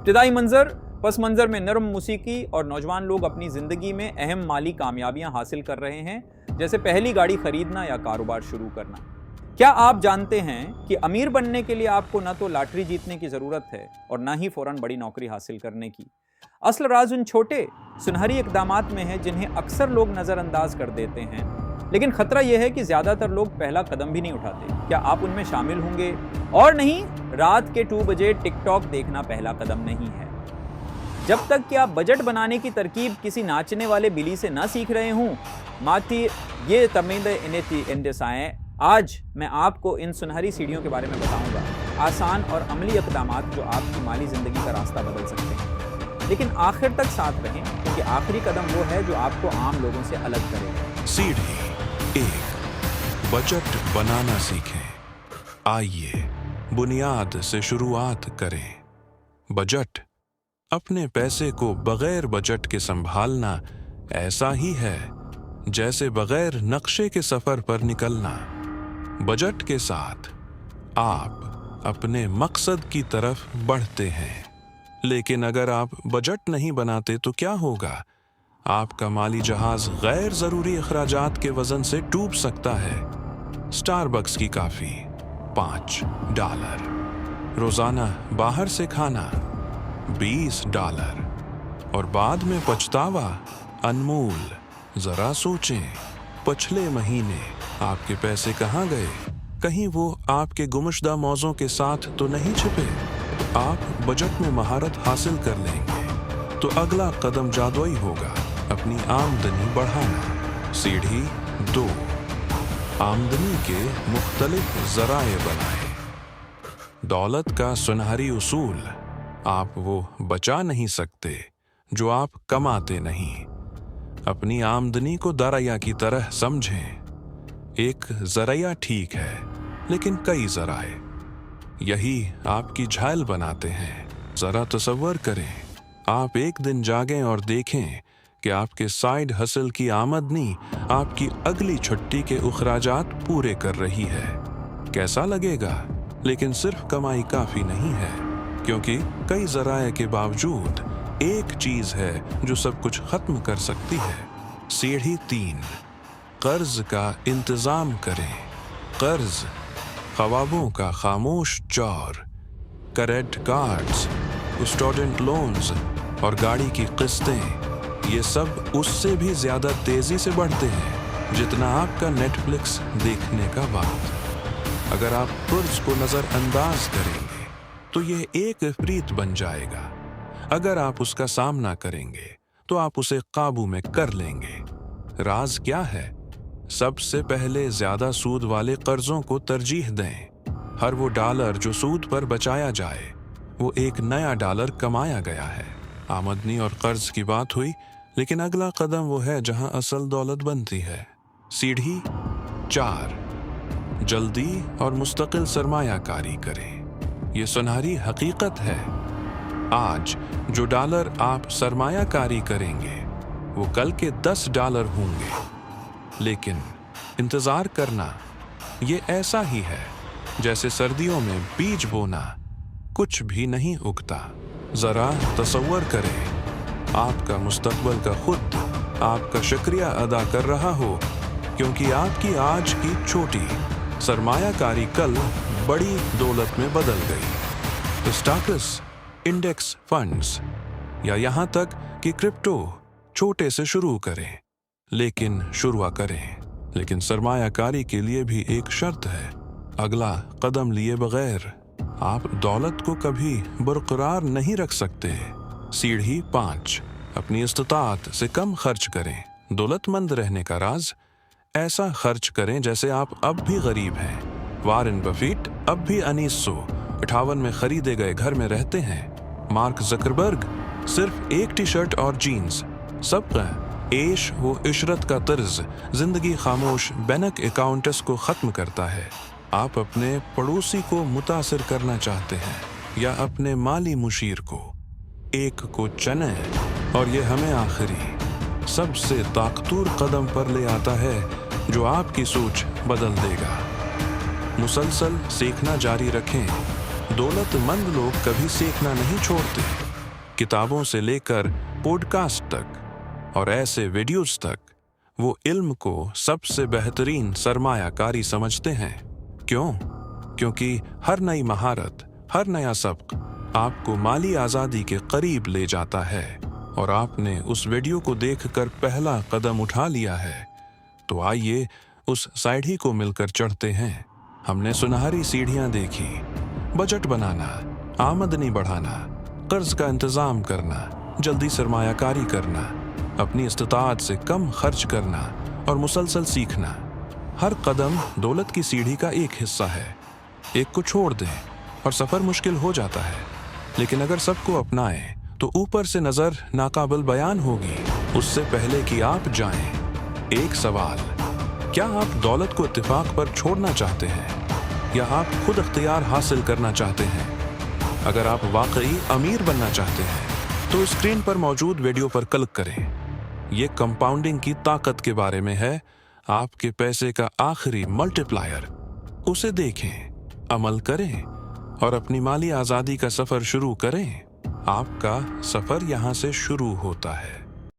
इब्तिदाई मंजर, पस मंजर में नरम मौसीकी और नौजवान लोग अपनी ज़िंदगी में अहम माली कामयाबियां हासिल कर रहे हैं, जैसे पहली गाड़ी खरीदना या कारोबार शुरू करना। क्या आप जानते हैं कि अमीर बनने के लिए आपको न तो लॉटरी जीतने की ज़रूरत है और न ही फ़ौरन बड़ी नौकरी हासिल करने की। असल राज उन छोटे सुनहरी इक़दामात में है जिन्हें अक्सर लोग नज़रअंदाज कर देते हैं, लेकिन खतरा यह है कि ज़्यादातर लोग पहला कदम भी नहीं उठाते। क्या आप उनमें शामिल होंगे? और नहीं, रात के 2 बजे टिकटॉक देखना पहला कदम नहीं है। जब तक कि आप बजट बनाने की तरकीब किसी नाचने वाले बिल्ली से ना सीख रहे हूँ, माती ये तमीद इनेती इंडसाएं, आज मैं आपको इन सुनहरी सीढ़ियों के बारे में बताऊंगा। आसान और अमली इक़दामात जो आपकी माली ज़िंदगी का रास्ता बदल सकते हैं। लेकिन आखिर तक साथ रहें, क्योंकि आखिरी कदम वो है जो आपको आम लोगों से अलग करेगा। सीढ़ी 1, बजट बनाना सीखें। आइए बुनियाद से शुरुआत करें। बजट, अपने पैसे को बगैर बजट के संभालना ऐसा ही है जैसे बगैर नक्शे के सफर पर निकलना। बजट के साथ आप अपने मकसद की तरफ बढ़ते हैं, लेकिन अगर आप बजट नहीं बनाते तो क्या होगा? आपका माली जहाज गैर जरूरी अखराजात के वजन से डूब सकता है। स्टारबक्स की कॉफी $5, रोजाना बाहर से खाना $20 और बाद में पछतावा अनमोल। जरा सोचें, पिछले महीने आपके पैसे कहाँ गए? कहीं वो आपके गुमशुदा मौज़ों के साथ तो नहीं छिपे? आप बजट में महारत हासिल कर लेंगे तो अगला कदम जादुई होगा, अपनी आमदनी बढ़ाना। सीढ़ी 2, आमदनी के मुख्तलिफ ज़राए बनाएं। दौलत का सुनहरी उसूल, आप वो बचा नहीं सकते जो आप कमाते नहीं। अपनी आमदनी को दरिया की तरह समझें। एक जरिया ठीक है, लेकिन कई जराए यही आपकी झाइल बनाते हैं। जरा तसव्वुर करें, आप एक दिन जागें और देखें कि आपके साइड हसल की आमदनी आपकी अगली छुट्टी के उखराजात पूरे कर रही है। कैसा लगेगा? लेकिन सिर्फ कमाई काफी नहीं है, क्योंकि कई जराए के बावजूद एक चीज है जो सब कुछ खत्म कर सकती है। सीढ़ी 3, कर्ज का इंतजाम करें। कर्ज ख्वाबों का खामोश चौर, क्रेडिट कार्ड्स, स्टूडेंट लोन्स और गाड़ी की किस्तें, ये सब उससे भी ज्यादा तेजी से बढ़ते हैं जितना आपका नेटफ्लिक्स देखने का वक्त। अगर आप कर्ज को नजरअंदाज करेंगे तो ये एक इफरीत बन जाएगा। अगर आप उसका सामना करेंगे तो आप उसे काबू में कर लेंगे। राज क्या है? सबसे पहले ज्यादा सूद वाले कर्जों को तरजीह दें। हर वो डॉलर जो सूद पर बचाया जाए, वो एक नया डॉलर कमाया गया है। आमदनी और कर्ज की बात हुई, लेकिन अगला कदम वो है जहां असल दौलत बनती है। सीढ़ी 4, जल्दी और मुस्तकिल सरमायाकारी करें। ये सुनहरी हकीकत है, आज जो डॉलर आप सरमायाकारी करेंगे वो कल के $10 होंगे। लेकिन इंतजार करना ये ऐसा ही है जैसे सर्दियों में बीज बोना, कुछ भी नहीं उगता। जरा तसव्वुर करें, आपका मुस्तकबिल का खुद आपका शुक्रिया अदा कर रहा हो, क्योंकि आपकी आज की छोटी सरमायाकारी कल बड़ी दौलत में बदल गई। स्टॉक्स, इंडेक्स फंड्स या यहाँ तक कि क्रिप्टो, छोटे से शुरू करें, लेकिन शुरू करें। लेकिन सरमायाकारी के लिए भी एक शर्त है, अगला कदम लिए बगैर आप दौलत को कभी बरकरार नहीं रख सकते। सीढ़ी 5, अपनी इस्तिताअत से कम खर्च करें। दौलतमंद रहने का राज, ऐसा खर्च करें जैसे आप अब भी गरीब हैं। वारेन बफेट अब भी 1958 में खरीदे गए घर में रहते हैं। मार्क ज़करबर्ग सिर्फ एक टी शर्ट और जीन्स। सबका ऐश व इशरत का तर्ज जिंदगी खामोश बैंक अकाउंट्स को खत्म करता है। आप अपने पड़ोसी को मुतासिर करना चाहते हैं या अपने माली मुशीर को? एक को चुनें और ये हमें आखिरी सबसे ताकतवर कदम पर ले आता है जो आपकी सोच बदल देगा। मुसलसल सीखना जारी रखें। दौलतमंद लोग कभी सीखना नहीं छोड़ते। किताबों से लेकर पॉडकास्ट तक और ऐसे वीडियोस तक, वो इल्म को सबसे बेहतरीन सरमायाकारी समझते हैं। क्यों? क्योंकि हर नई महारत, हर नया सबक आपको माली आज़ादी के करीब ले जाता है और आपने उस वीडियो को देखकर पहला कदम उठा लिया है। तो आइए उस सीढ़ी को मिलकर चढ़ते हैं। हमने सुनहरी सीढ़ियां देखी, बजट बनाना, आमदनी बढ़ाना, कर्ज का इंतजाम करना, जल्दी सरमायाकारी करना, अपनी इस्तिताअत से कम खर्च करना और मुसलसल सीखना। हर कदम दौलत की सीढ़ी का एक हिस्सा है। एक को छोड़ दें और सफ़र मुश्किल हो जाता है, लेकिन अगर सबको अपनाएं तो ऊपर से नज़र नाकाबिल बयान होगी। उससे पहले कि आप जाएं, एक सवाल, क्या आप दौलत को इत्तिफाक पर छोड़ना चाहते हैं या आप खुद अख्तियार हासिल करना चाहते हैं? अगर आप वाकई अमीर बनना चाहते हैं तो स्क्रीन पर मौजूद वीडियो पर क्लिक करें। ये कंपाउंडिंग की ताकत के बारे में है, आपके पैसे का आखिरी मल्टीप्लायर। उसे देखें, अमल करें और अपनी माली आज़ादी का सफ़र शुरू करें। आपका सफ़र यहाँ से शुरू होता है।